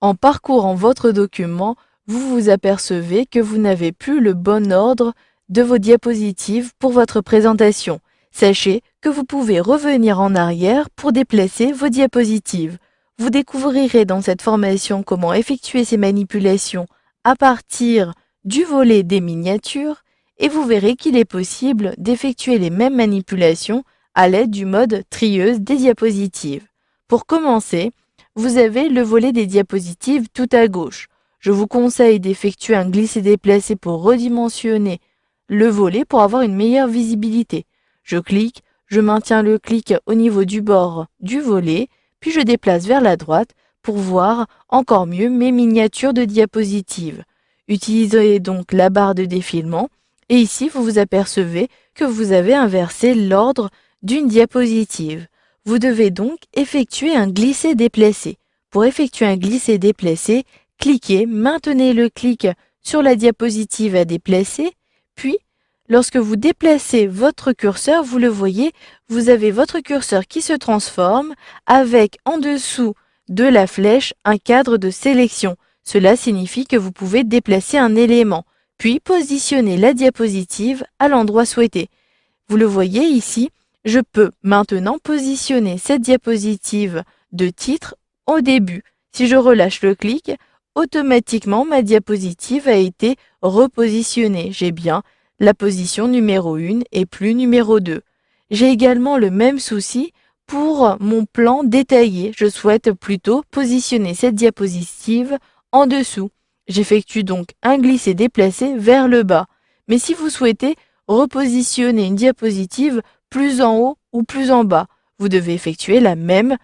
En parcourant votre document, vous vous apercevez que vous n'avez plus le bon ordre de vos diapositives pour votre présentation. Sachez que vous pouvez revenir en arrière pour déplacer vos diapositives. Vous découvrirez dans cette formation comment effectuer ces manipulations à partir du volet des miniatures et vous verrez qu'il est possible d'effectuer les mêmes manipulations à l'aide du mode trieuse des diapositives. Pour commencer, vous avez le volet des diapositives tout à gauche. Je vous conseille d'effectuer un glisser-déplacer pour redimensionner le volet pour avoir une meilleure visibilité. Je clique, je maintiens le clic au niveau du bord du volet, puis je déplace vers la droite pour voir encore mieux mes miniatures de diapositives. Utilisez donc la barre de défilement et ici vous vous apercevez que vous avez inversé l'ordre d'une diapositive. Vous devez donc effectuer un glisser-déplacer. Pour effectuer un glisser-déplacer, cliquez, maintenez le clic sur la diapositive à déplacer, puis lorsque vous déplacez votre curseur, vous le voyez, vous avez votre curseur qui se transforme avec en dessous de la flèche un cadre de sélection. Cela signifie que vous pouvez déplacer un élément, puis positionner la diapositive à l'endroit souhaité. Vous le voyez ici, je peux maintenant positionner cette diapositive de titre au début. Si je relâche le clic, automatiquement ma diapositive a été repositionnée. J'ai bien la position numéro 1 et plus numéro 2. J'ai également le même souci pour mon plan détaillé. Je souhaite plutôt positionner cette diapositive en dessous. J'effectue donc un glisser-déplacer vers le bas. Mais si vous souhaitez repositionner une diapositive plus en haut ou plus en bas, vous devez effectuer la même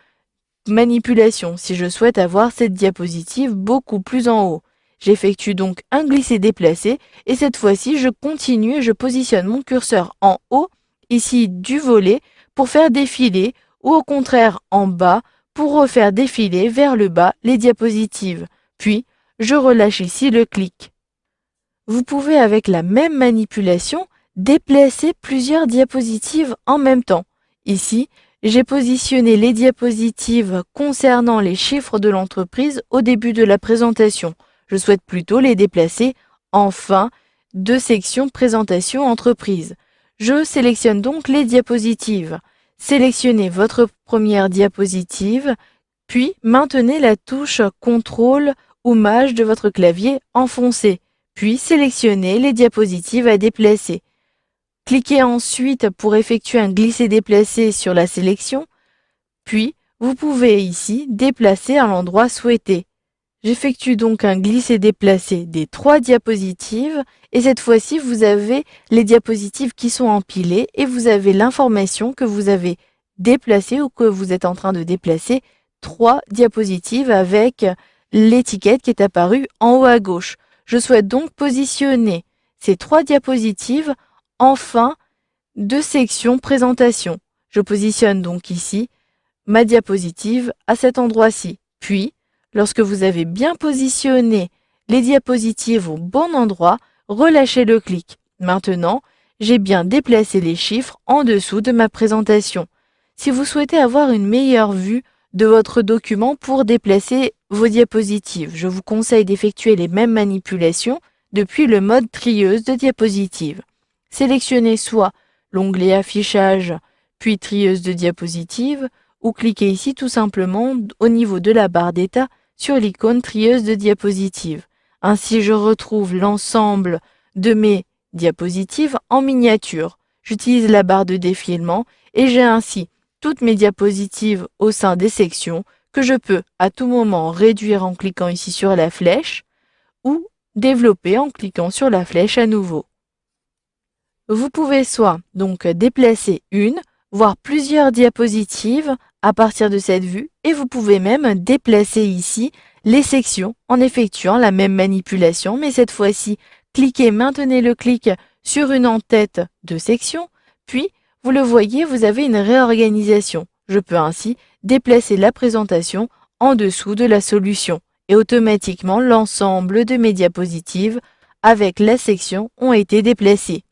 manipulation si je souhaite avoir cette diapositive beaucoup plus en haut. J'effectue donc un glisser-déplacer et cette fois-ci je continue et je positionne mon curseur en haut, ici du volet, pour faire défiler ou au contraire en bas pour refaire défiler vers le bas les diapositives. Puis je relâche ici le clic. Vous pouvez avec la même manipulation déplacer plusieurs diapositives en même temps. Ici, j'ai positionné les diapositives concernant les chiffres de l'entreprise au début de la présentation. Je souhaite plutôt les déplacer en fin de section présentation entreprise. Je sélectionne donc les diapositives. Sélectionnez votre première diapositive, puis maintenez la touche CTRL ou Maj de votre clavier enfoncé, puis sélectionnez les diapositives à déplacer. Cliquez ensuite pour effectuer un glisser-déplacer sur la sélection, puis vous pouvez ici déplacer à l'endroit souhaité. J'effectue donc un glisser-déplacer des 3 diapositives et cette fois-ci vous avez les diapositives qui sont empilées et vous avez l'information que vous avez déplacé ou que vous êtes en train de déplacer 3 diapositives avec l'étiquette qui est apparue en haut à gauche. Je souhaite donc positionner ces 3 diapositives en fin de section présentation. Je positionne donc ici ma diapositive à cet endroit-ci. Puis, lorsque vous avez bien positionné les diapositives au bon endroit, relâchez le clic. Maintenant, j'ai bien déplacé les chiffres en dessous de ma présentation. Si vous souhaitez avoir une meilleure vue de votre document pour déplacer vos diapositives, je vous conseille d'effectuer les mêmes manipulations depuis le mode trieuse de diapositives. Sélectionnez soit l'onglet affichage, puis trieuse de diapositives, ou cliquez ici tout simplement au niveau de la barre d'état sur l'icône trieuse de diapositives. Ainsi, je retrouve l'ensemble de mes diapositives en miniature. J'utilise la barre de défilement et j'ai ainsi toutes mes diapositives au sein des sections que je peux à tout moment réduire en cliquant ici sur la flèche ou développer en cliquant sur la flèche à nouveau. Vous pouvez soit donc déplacer une, voire plusieurs diapositives à partir de cette vue et vous pouvez même déplacer ici les sections en effectuant la même manipulation, mais cette fois-ci, cliquez, maintenez le clic sur une en-tête de section, puis vous le voyez, vous avez une réorganisation. Je peux ainsi déplacer la présentation en dessous de la solution et automatiquement l'ensemble de mes diapositives avec la section ont été déplacées.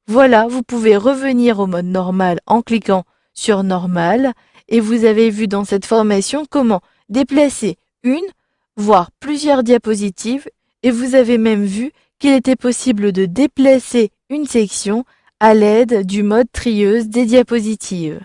Voilà, vous pouvez revenir au mode normal en cliquant sur Normal et vous avez vu dans cette formation comment déplacer une, voire plusieurs diapositives, et vous avez même vu qu'il était possible de déplacer une section à l'aide du mode trieuse des diapositives.